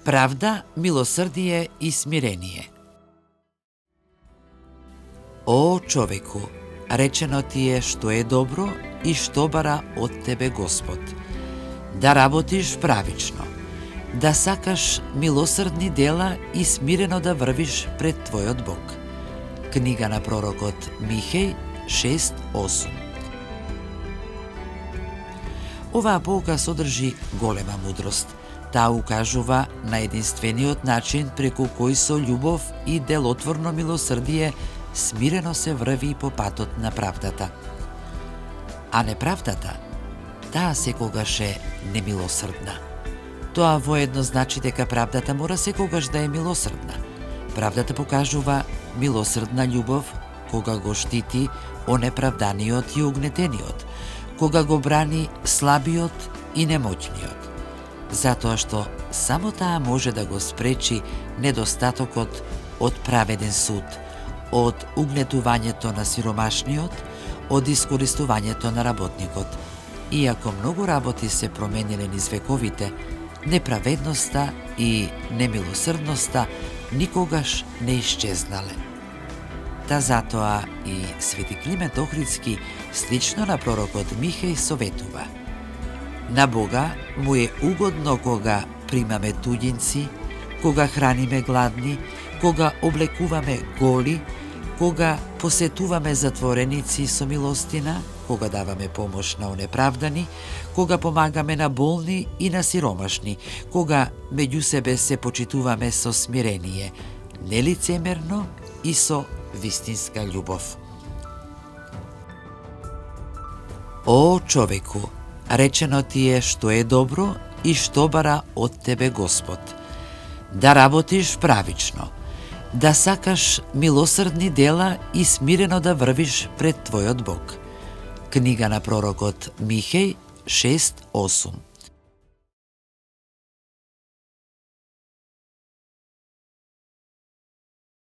Правда, милосрдие и смирение. О, човеку, речено ти е што е добро и што бара од тебе Господ. Да работиш правично, да сакаш милосрдни дела и смирено да врвиш пред твојот Бог. Книга на пророкот Михеј 6:8. Оваа pouка содржи голема мудрост. Таа укажува на единствениот начин преку кој со љубов и делотворно милосрдие смирено се врви по патот на правдата. А неправдата, таа секогаш е немилосрдна. Тоа воедно значи дека правдата мора секогаш да е милосрдна. Правдата покажува милосрдна љубов кога го штити онеправданиот и угнетениот, кога го брани слабиот и немоќниот. Затоа што само таа може да го спречи недостатокот од праведен суд, од угнетувањето на сиромашниот, од искористувањето на работникот. Иако многу работи се промениле низ вековите, неправедноста и немилосрдноста никогаш не исчезнале. Та затоа и свети Климент Охридски, слично на пророкот Михеј, советува: на Бога му е угодно кога примаме туѓинци, кога храниме гладни, кога облекуваме голи, кога посетуваме затвореници со милостина, кога даваме помош на онеправдани, кога помагаме на болни и на сиромашни, кога меѓу себе се почитуваме со смирение, нелицемерно и со вистинска љубов. О, човеку, речено ти е што е добро и што бара од тебе Господ. Да работиш правично, да сакаш милосрдни дела и смирено да врвиш пред твојот Бог. Книга на пророкот Михеј 6:8.